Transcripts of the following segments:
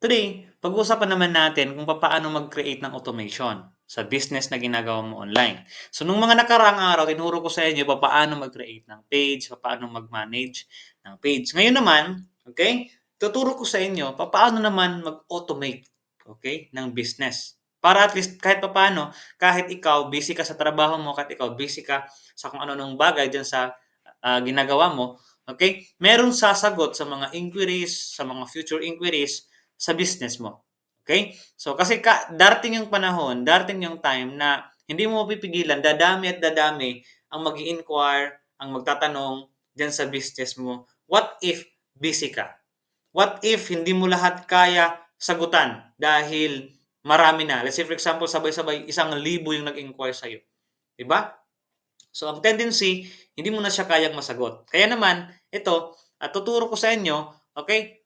Today, pag-uusapan naman natin kung paano mag-create ng automation sa business na ginagawa mo online. So, nung mga nakaraang araw, tinuro ko sa inyo paano mag-create ng page, paano mag-manage ng page. Ngayon naman, okay, tuturo ko sa inyo paano naman mag-automate, okay, ng business. Para at least kahit papaano, kahit ikaw busy ka sa trabaho mo, kahit ikaw busy ka sa kung ano-anong bagay diyan sa ginagawa mo, okay, merong sasagot sa mga inquiries, sa mga future inquiries sa business mo. Okay? So, kasi darating yung panahon, darating yung time na hindi mo mapipigilan, dadami at dadami ang mag inquire ang magtatanong dyan sa business mo. What if busy ka? What if hindi mo lahat kaya sagutan dahil marami na? Let's say for example, sabay-sabay 1,000 yung nag-inquire sa'yo. Diba? So, ang tendency, hindi mo na siya kayang masagot. Kaya naman, ito, tuturo ko sa inyo, okay,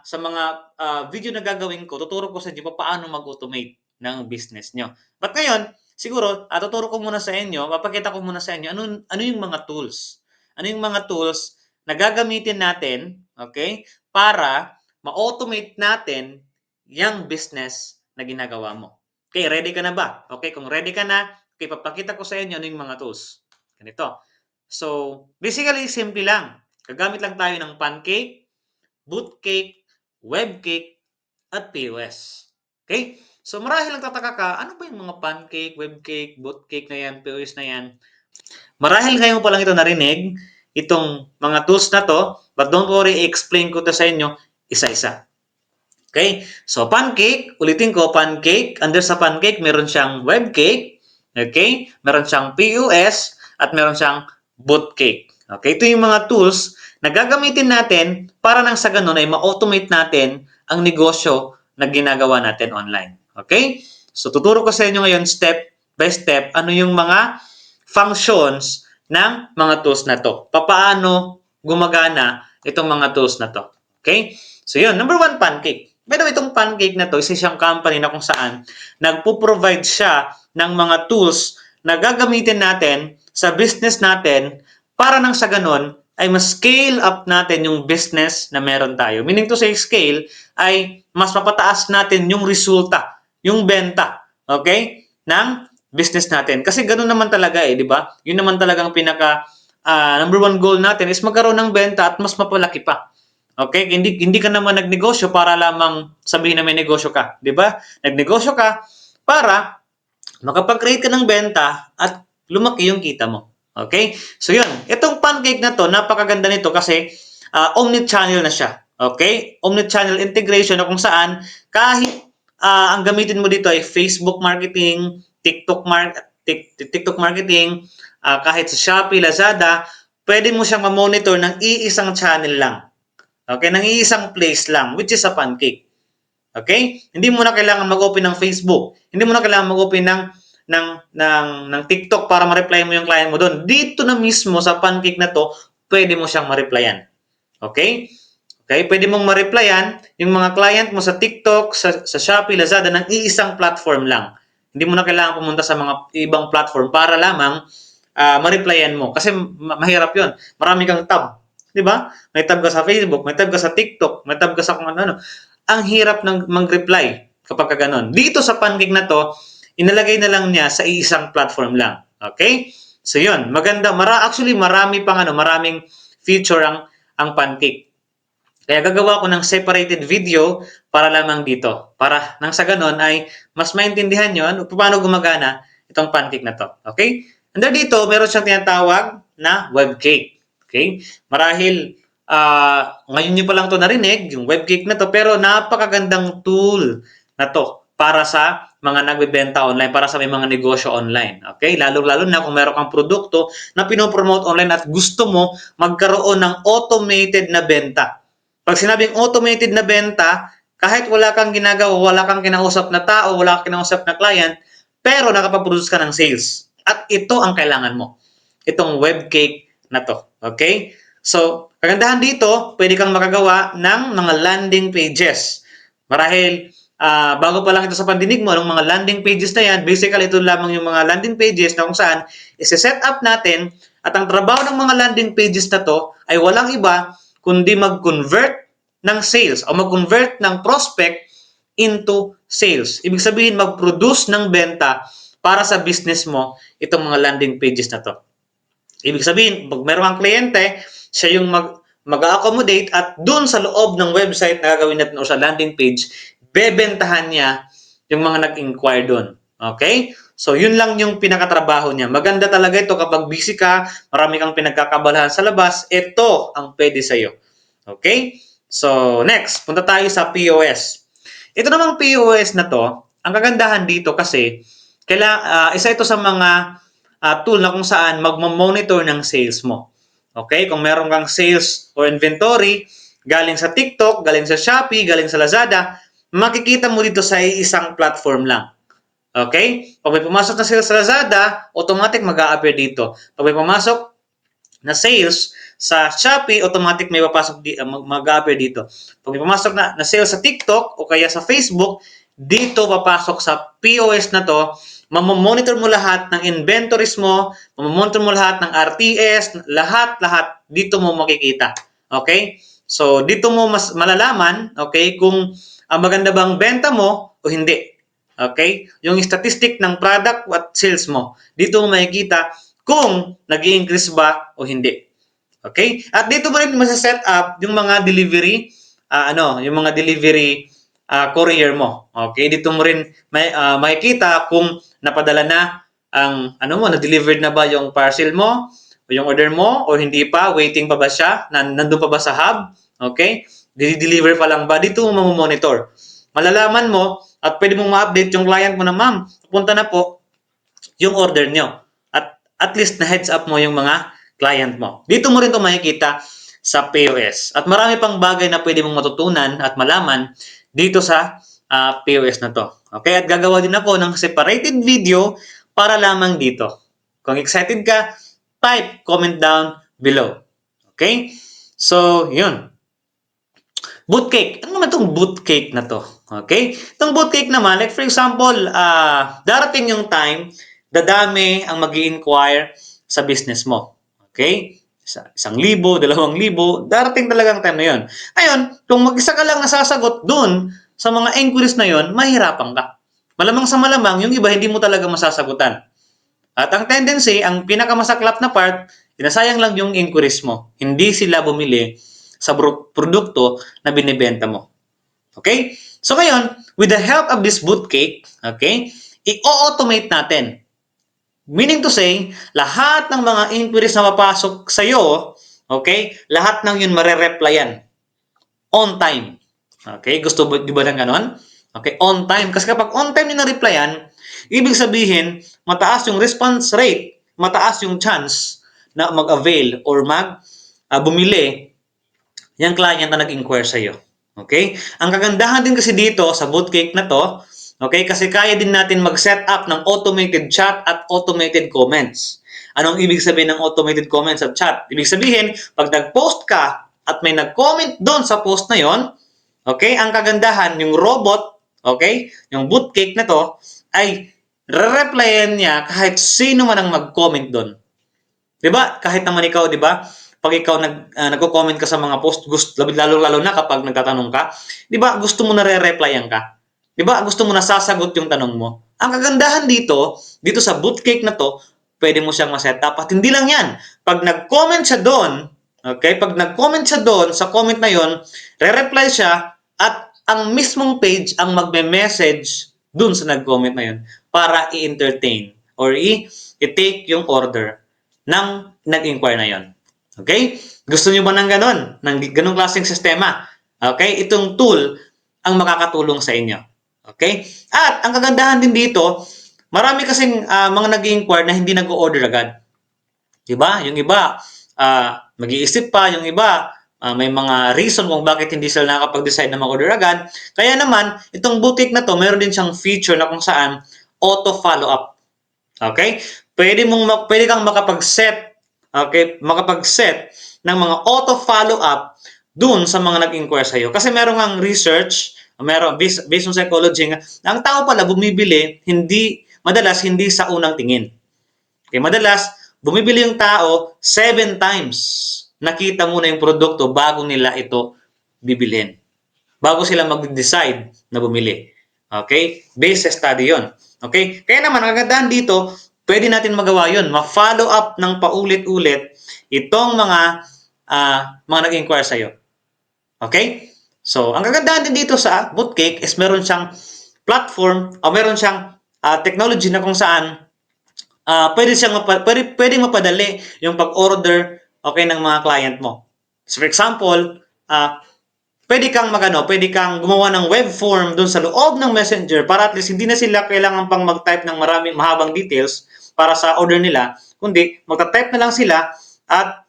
sa mga video na gagawin ko, tuturo ko sa inyo paano mag-automate ng business nyo. But ngayon, siguro, tuturo ko muna sa inyo, papakita ko muna sa inyo, ano yung mga tools. Ano yung mga tools na gagamitin natin, okay, para ma-automate natin yung business na ginagawa mo. Okay, ready ka na ba? Okay, kung ready ka na, okay, papakita ko sa inyo ano yung mga tools. Ganito. So, basically, simple lang. Gagamit lang tayo ng pancake, bootcake, webcake, at POS. Okay? So, marahil nagtataka ka, ano ba yung mga pancake, webcake, bootcake na yan, POS na yan? Marahil ngayon pa lang ito narinig, itong mga tools na to, but don't worry, i-explain ko to sa inyo isa-isa. Okay? So, pancake, ulitin ko, pancake. Under sa pancake, meron siyang web cake. Okay? Meron siyang POS at meron siyang boot cake. Okay? Ito yung mga tools na gagamitin natin para nang sa ganun ay ma-automate natin ang negosyo na ginagawa natin online. Okay? So, tuturo ko sa inyo ngayon step by step ano yung mga functions ng mga tools na to. Paano gumagana itong mga tools na to. Okay? So, yun. Number one, pancake. By the way, itong pancake na to, isa siyang company na kung saan nagpo-provide siya ng mga tools na gagamitin natin sa business natin para nang sa ganon ay mas scale up natin yung business na meron tayo. Meaning to say scale ay mas mapataas natin yung resulta, yung benta, okay, ng business natin. Kasi ganoon naman talaga di ba? Yun naman talagang pinaka number one goal natin is magkaroon ng benta at mas mapalaki pa. Okay? Hindi ka naman nagnegosyo para lamang sabihin na may negosyo ka, 'di ba? Nagnegosyo ka para makapag-create ka ng benta at lumaki yung kita mo. Okay? So 'yun, itong pancake na 'to, napakaganda nito kasi omni-channel na siya. Okay? Omni-channel integration na kung saan kahit ang gamitin mo dito ay Facebook marketing, TikTok marketing, kahit sa Shopee, Lazada, pwede mo siyang ma-monitor ng iisang channel lang. Okay, nang iisang place lang, which is a pancake. Okay? Hindi mo na kailangan mag-open ng Facebook. Hindi mo na kailangan mag-open ng TikTok para ma-reply mo yung client mo doon. Dito na mismo sa pancake na to, pwede mo siyang ma-replyan. Okay? Okay, pwede mong ma-replyan yung mga client mo sa TikTok, sa Shopee, Lazada ng iisang platform lang. Hindi mo na kailangan pumunta sa mga ibang platform para lamang ma-replyan mo. Kasi mahirap yun. Marami kang tab. Di ba? May tab ka sa Facebook, may tab ka sa TikTok, may tab ka sa kung ano-ano. Ang hirap ng mag-reply kapag ganon. Dito sa pancake na to, inalagay na lang niya sa isang platform lang. Okay? So yun, maganda. Actually, maraming feature ang pancake. Kaya gagawa ko ng separated video para lamang dito. Para nang sa ganon ay mas maintindihan nyo paano gumagana itong pancake na to. Okay? Under dito, meron siyang tinatawag na web cake. Okay? Marahil ngayon nyo pa lang to narinig, yung web cake na to, pero napakagandang tool na to para sa mga nagbebenta online, para sa may mga negosyo online. Okay? Lalo-lalo na kung meron kang produkto na pinopromote online at gusto mo magkaroon ng automated na benta. Pag sinabing automated na benta, kahit wala kang ginagawa, wala kang kinausap na tao, wala kang kinausap na client, pero nakapag-produce ka ng sales. At ito ang kailangan mo. Itong web cake na to. Okay? So, kagandahan dito, pwede kang makagawa ng mga landing pages. Marahil, bago pa lang ito sa pandinig mo, ng mga landing pages na yan, basically ito lamang yung mga landing pages na kung saan isi-set up natin at ang trabaho ng mga landing pages na to ay walang iba kundi mag-convert ng sales o mag-convert ng prospect into sales. Ibig sabihin, mag-produce ng benta para sa business mo itong mga landing pages na to. Ibig sabihin, pag meron kang kliyente, siya yung mag-accommodate at dun sa loob ng website na gagawin natin o sa landing page, bebentahan niya yung mga nag-inquire dun. Okay? So, yun lang yung pinakatrabaho niya. Maganda talaga ito kapag busy ka, marami kang pinagkakabalahan sa labas, ito ang pwede sa'yo. Okay? So, next, punta tayo sa POS. Ito namang POS na to, ang kagandahan dito kasi, isa ito sa mga tool na kung saan magmo-monitor ng sales mo. Okay? Kung meron kang sales or inventory, galing sa TikTok, galing sa Shopee, galing sa Lazada, makikita mo dito sa isang platform lang. Okay? Pag may pumasok na sales sa Lazada, automatic mag-a-appear dito. Pag may pumasok na sales sa Shopee, automatic may papasok mag-a-appear dito. Pag may pumasok na sales sa TikTok o kaya sa Facebook, dito papasok sa POS na to, mamomonitor mo lahat ng inventories mo, mamomonitor mo lahat ng RTS, lahat dito mo makikita. Okay? So, dito mo mas malalaman, okay, kung maganda bang benta mo o hindi. Okay? Yung statistic ng product at sales mo, dito mo makikita kung nag-i-increase ba o hindi. Okay? At dito mo rin masa-set up yung mga delivery, yung mga delivery courier mo. Okay? Dito mo rin makikita kung napadala na ang na-delivered na ba yung parcel mo o yung order mo o hindi pa, waiting pa ba siya, nandun pa ba sa hub? Okay? Deliver pa lang ba? Dito mo mamomonitor. Malalaman mo at pwede mong ma-update yung client mo na, ma'am, pupunta na po yung order nyo. At least na heads up mo yung mga client mo. Dito mo rin ito makikita sa POS. At marami pang bagay na pwede mong matutunan at malaman dito sa POS na to. Okay? At gagawa din ako ng separated video para lamang dito. Kung excited ka, type comment down below. Okay? So, yun. Bootcake. Ano naman itong bootcake na to? Okay? Itong bootcake naman, like for example, darating yung time, dadami ang mag-i-inquire sa business mo. Okay? 1,000, 2,000, darating talagang time na yun. Ayun, kung mag-isa ka lang nasasagot dun sa mga inquiries na yun, mahirapan ka. Malamang sa malamang, yung iba hindi mo talaga masasagutan. At ang tendency, ang pinakamasaklap na part, sinasayang lang yung inquiries mo. Hindi sila bumili sa produkto na binibenta mo. Okay? So ngayon, with the help of this bootcake, okay, i-automate natin. Meaning to say, lahat ng mga inquiries na mapasok sa iyo, okay, lahat ng yun mare-replyan on time. Okay? Gusto ba, di ba ng ganon? Okay, on time. Kasi kapag on time yung na-replyan, ibig sabihin, mataas yung response rate, mataas yung chance na mag-avail or bumili yung client na nag-inquire sa iyo. Okay? Ang kagandahan din kasi dito sa bootcake na to, okay, kasi kaya din natin mag-set up ng automated chat at automated comments. Anong ibig sabihin ng automated comments at chat? Ibig sabihin, pag nag-post ka at may nag-comment doon sa post na yon, okay, ang kagandahan, yung robot, okay, yung bootcake na to, ay re-replyan niya kahit sino man ang mag-comment doon. 'Di ba? Kahit naman ikaw, 'di ba? Pag ikaw nagko-comment ka sa mga post, lalo na kapag nagtatanong ka, 'di ba? Gusto mo na re-replyan ka. 'Di ba? Gusto mo na sasagot yung tanong mo. Ang kagandahan dito sa bootcake na to, pwede mo siyang ma-set up. At hindi lang 'yan. Pag nag-comment siya doon, okay? Pag nag-comment siya doon sa comment na 'yon, re-reply siya at ang mismong page ang magme-message doon sa nag-comment na 'yon para i-entertain or i-take yung order ng nag-inquire na yon. Okay? Gusto niyo ba ng ganon? Ng ganong klaseng sistema? Okay? Itong tool ang makakatulong sa inyo. Okay? At ang kagandahan din dito, marami kasing mga nag-inquire na hindi nag-order agad. Diba? Yung iba, mag-iisip pa. Yung iba, may mga reason kung bakit hindi sila nakakapag-decide na mag-order agad. Kaya naman, itong boutique na to, meron din siyang feature na kung saan auto follow-up. Okay? Pwede kang makapag-set, okay, makapag-set ng mga auto follow-up dun sa mga nag-inquire sa iyo. Kasi meron kang research, based on psychology, ang tao pala bumibili madalas hindi sa unang tingin. Okay, madalas bumibili yung tao 7 times nakita muna yung produkto bago nila ito bibilhin bago sila mag-decide na bumili. Okay? Based sa study yon. Okay? Kaya naman, ang kagandahan dito, pwede natin magawa yon. Ma-follow up ng paulit-ulit itong mga nag-inquire sa'yo. Okay? So, ang kagandahan din dito sa Bootcake is meron siyang platform o meron siyang technology na kung saan pwedeng mapadali yung pag-order okay ng mga client mo. So for example, pwede kang gumawa ng web form doon sa loob ng Messenger para at least hindi na sila kailangan pang mag-type ng maraming mahabang details para sa order nila, kundi magta-type na lang sila at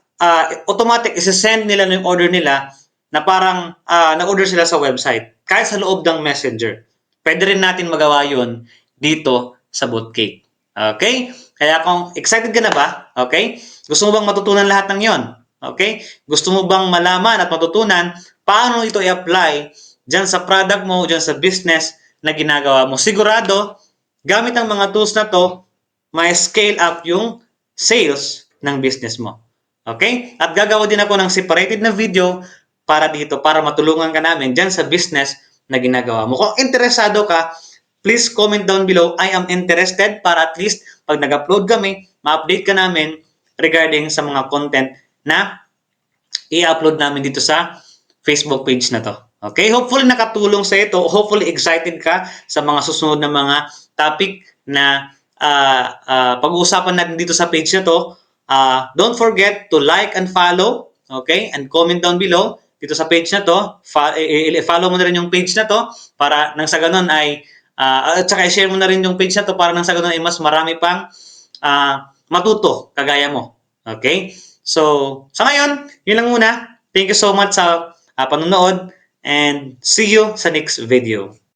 automatic isi-send nila yung order nila na parang na-order sila sa website kahit sa loob ng Messenger. Pwede rin natin magawa yun dito sa Bootcake. Okay? Kaya kung excited ka na ba, okay? Gusto mo bang matutunan lahat ng yon? Okay? Gusto mo bang malaman at matutunan paano ito i-apply dyan sa product mo, dyan sa business na ginagawa mo? Sigurado, gamit ang mga tools na to, may scale up yung sales ng business mo. Okay? At gagawa din ako ng separated na video para dito, para matulungan ka namin dyan sa business na ginagawa mo. Kung interesado ka, please comment down below, I am interested, para at least pag nag-upload kami, ma-update ka namin regarding sa mga content na i-upload namin dito sa Facebook page na to. Okay? Hopefully nakatulong sa ito. Hopefully excited ka sa mga susunod na mga topic na pag-uusapan natin dito sa page na to. Don't forget to like and follow, okay? And comment down below dito sa page na to. Follow mo na rin yung page na to para nang sa ganun ay at saka i-share mo na rin yung page na to para nang sa ganun ay mas marami pang matuto kagaya mo. Okay? So, sa ngayon, yun lang muna. Thank you so much sa panonood and see you sa next video.